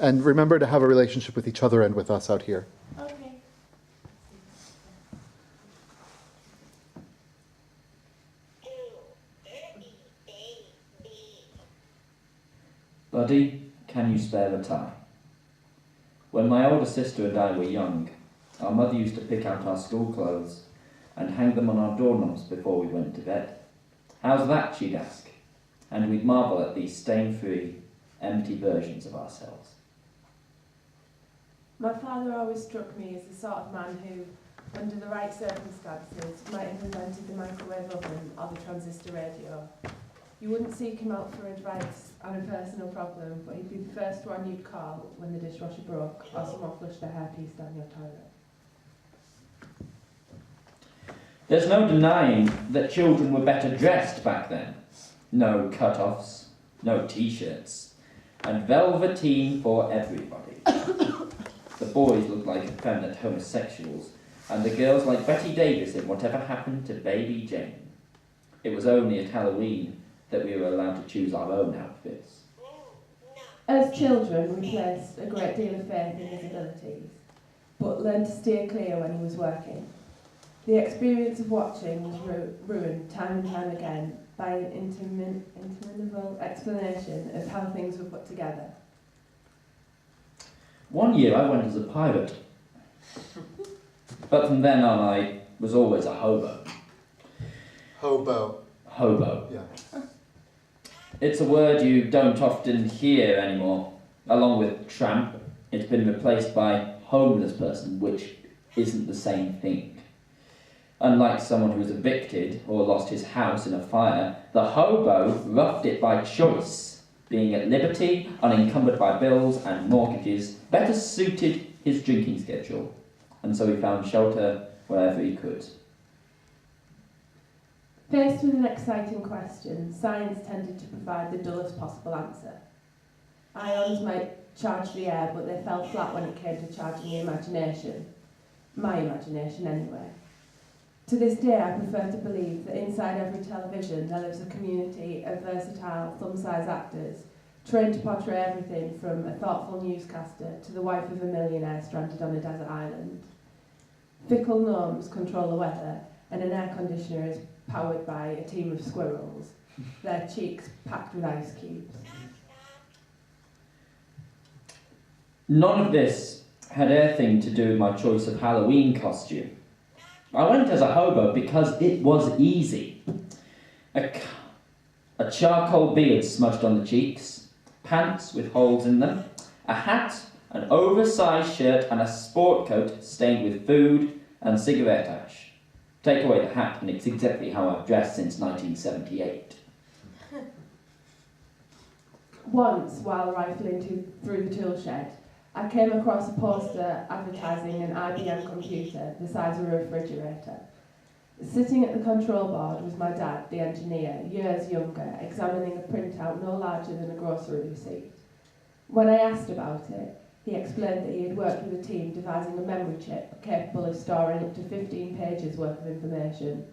And remember to have a relationship with each other and with us out here. Okay. Buddy, can you spare a tie? When my older sister and I were young, our mother used to pick out our school clothes and hang them on our doorknobs before we went to bed. How's that, she'd ask, and we'd marvel at these stain-free, empty versions of ourselves. My father always struck me as the sort of man who, under the right circumstances, might have invented the microwave oven or the transistor radio. You wouldn't seek him out for advice on a personal problem, but he'd be the first one you'd call when the dishwasher broke or someone flushed their hairpiece down your toilet. There's no denying that children were better dressed back then. No cut-offs, no t-shirts, and velveteen for everybody. The boys looked like effeminate homosexuals, and the girls like Betty Davis in Whatever Happened to Baby Jane. It was only at Halloween that we were allowed to choose our own outfits. As children, we placed a great deal of faith in his abilities, but learned to steer clear when he was working. The experience of watching was ruined time and time again by an interminable explanation of how things were put together. One year I went as a pirate, but from then on I was always a hobo. Hobo. Hobo. Yeah. It's a word you don't often hear anymore. Along with tramp, it's been replaced by homeless person, which isn't the same thing. Unlike someone who was evicted or lost his house in a fire, the hobo roughed it by choice, being at liberty, unencumbered by bills and mortgages, better suited his drinking schedule, and so he found shelter wherever he could. Faced with an exciting question, science tended to provide the dullest possible answer. Ions might charge the air, but they fell flat when it came to charging the imagination. My imagination, anyway. To this day, I prefer to believe that inside every television there lives a community of versatile, thumb-size actors, trained to portray everything from a thoughtful newscaster to the wife of a millionaire stranded on a desert island. Fickle gnomes control the weather, and an air conditioner is powered by a team of squirrels, their cheeks packed with ice cubes. None of this had anything to do with my choice of Halloween costume. I went as a hobo because it was easy. A charcoal beard smudged on the cheeks, pants with holes in them, a hat, an oversized shirt, and a sport coat stained with food and cigarette ash. Take away the hat and it's exactly how I've dressed since 1978. Once, while rifling through the tool shed, I came across a poster advertising an IBM computer the size of a refrigerator. Sitting at the control board was my dad, the engineer, years younger, examining a printout no larger than a grocery receipt. When I asked about it, he explained that he had worked with a team devising a memory chip capable of storing up to 15 pages worth of information.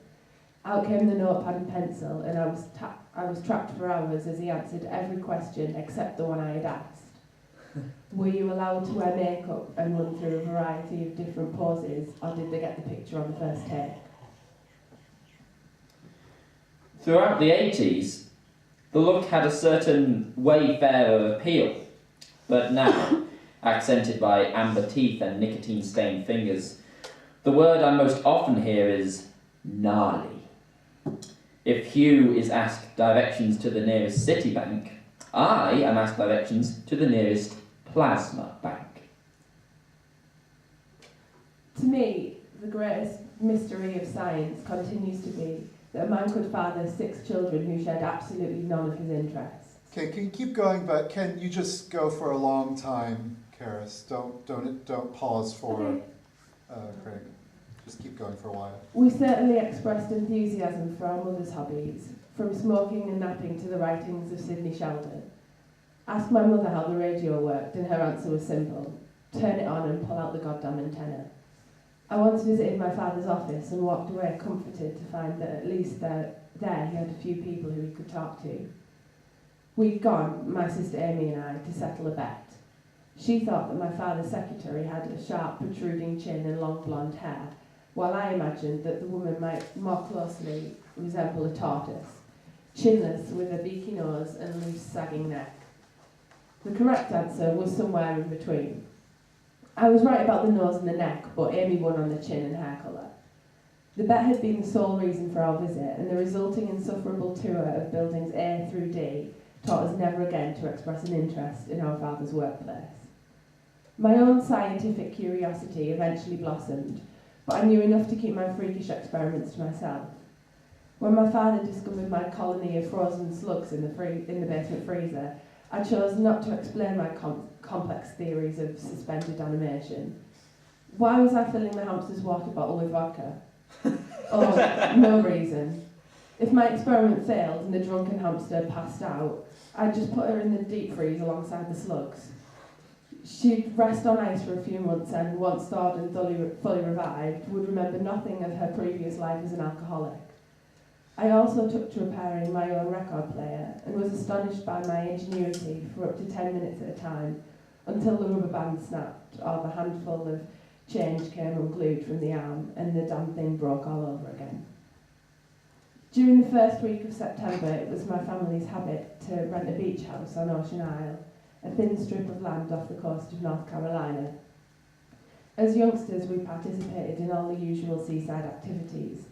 Out came the notepad and pencil, and I was trapped for hours as he answered every question except the one I had asked. Were you allowed to wear makeup and run through a variety of different poses, or did they get the picture on the first take? Throughout the 80s, the look had a certain wayfarer appeal, but now, accented by amber teeth and nicotine-stained fingers, the word I most often hear is gnarly. If Hugh is asked directions to the nearest city bank, I am asked directions to the nearest plasma bank. To me, the greatest mystery of science continues to be that a man could father 6 children who shared absolutely none of his interests. Okay, can you keep going, but can you just go for a long time, Carys? Don't pause for Craig. Just keep going for a while. We certainly expressed enthusiasm for our mother's hobbies, from smoking and napping to the writings of Sidney Sheldon. Asked my mother how the radio worked, and her answer was simple: turn it on and pull out the goddamn antenna. I once visited my father's office and walked away comforted to find that at least there he had a few people who he could talk to. We'd gone, my sister Amy and I, to settle a bet. She thought that my father's secretary had a sharp, protruding chin and long blonde hair, while I imagined that the woman might more closely resemble a tortoise, chinless with a beaky nose and loose, sagging neck. The correct answer was somewhere in between. I was right about the nose and the neck, but Amy won on the chin and hair colour. The bet had been the sole reason for our visit, and the resulting insufferable tour of buildings A through D taught us never again to express an interest in our father's workplace. My own scientific curiosity eventually blossomed, but I knew enough to keep my freakish experiments to myself. When my father discovered my colony of frozen slugs in the basement freezer, I chose not to explain my complex theories of suspended animation. Why was I filling the hamster's water bottle with vodka? Oh, no reason. If my experiment failed and the drunken hamster passed out, I'd just put her in the deep freeze alongside the slugs. She'd rest on ice for a few months and, once thawed and fully revived, would remember nothing of her previous life as an alcoholic. I also took to repairing my own record player and was astonished by my ingenuity for up to 10 minutes at a time, until the rubber band snapped or the handful of change came unglued from the arm and the damn thing broke all over again. During the first week of September, it was my family's habit to rent a beach house on Ocean Isle, a thin strip of land off the coast of North Carolina. As youngsters, we participated in all the usual seaside activities,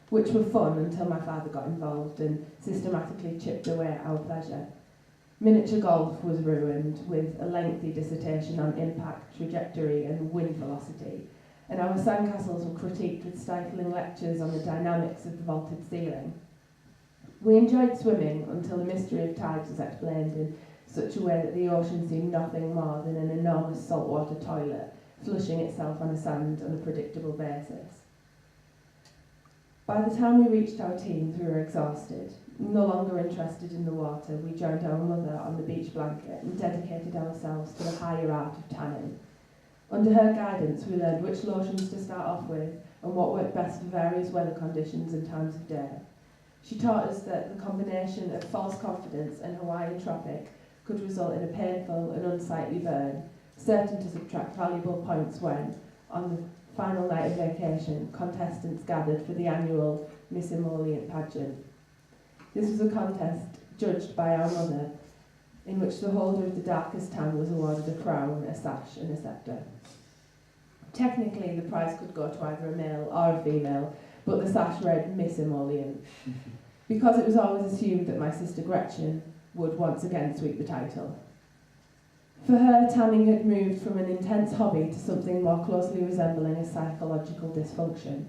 which were fun until my father got involved and systematically chipped away at our pleasure. Miniature golf was ruined, with a lengthy dissertation on impact, trajectory and wind velocity, and our sandcastles were critiqued with stifling lectures on the dynamics of the vaulted ceiling. We enjoyed swimming until the mystery of tides was explained in such a way that the ocean seemed nothing more than an enormous saltwater toilet, flushing itself on the sand on a predictable basis. By the time we reached our teens, we were exhausted. No longer interested in the water, we joined our mother on the beach blanket and dedicated ourselves to the higher art of tanning. Under her guidance, we learned which lotions to start off with and what worked best for various weather conditions and times of day. She taught us that the combination of false confidence and Hawaiian tropic could result in a painful and unsightly burn, certain to subtract valuable points when, on the final night of vacation, contestants gathered for the annual Miss Emollient pageant. This was a contest judged by our mother, in which the holder of the darkest tan was awarded a crown, a sash and a sceptre. Technically, the prize could go to either a male or a female, but the sash read Miss Emollient, because it was always assumed that my sister Gretchen would once again sweep the title. For her, tanning had moved from an intense hobby to something more closely resembling a psychological dysfunction.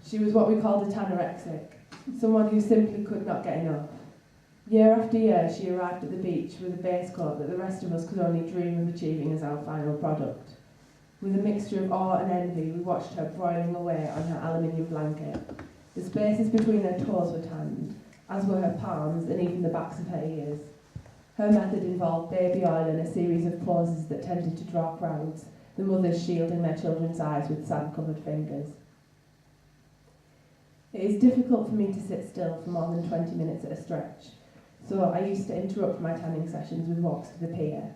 She was what we called a tanorexic, someone who simply could not get enough. Year after year, she arrived at the beach with a base coat that the rest of us could only dream of achieving as our final product. With a mixture of awe and envy, we watched her broiling away on her aluminium blanket. The spaces between her toes were tanned, as were her palms and even the backs of her ears. Her method involved baby oil and a series of poses that tended to draw crowds, the mothers shielding their children's eyes with sand-covered fingers. It is difficult for me to sit still for more than 20 minutes at a stretch, so I used to interrupt my tanning sessions with walks to the pier.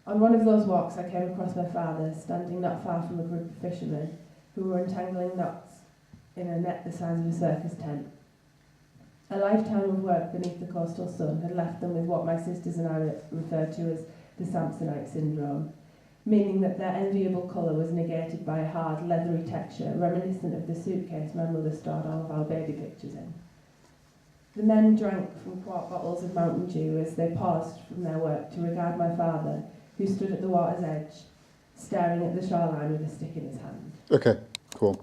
On one of those walks, I came across my father, standing not far from a group of fishermen who were untangling knots in a net the size of a circus tent. A lifetime of work beneath the coastal sun had left them with what my sisters and I referred to as the Samsonite syndrome, meaning that their enviable colour was negated by a hard, leathery texture reminiscent of the suitcase my mother stored all of our baby pictures in. The men drank from quart bottles of Mountain Dew as they paused from their work to regard my father, who stood at the water's edge, staring at the shoreline with a stick in his hand. Okay, cool.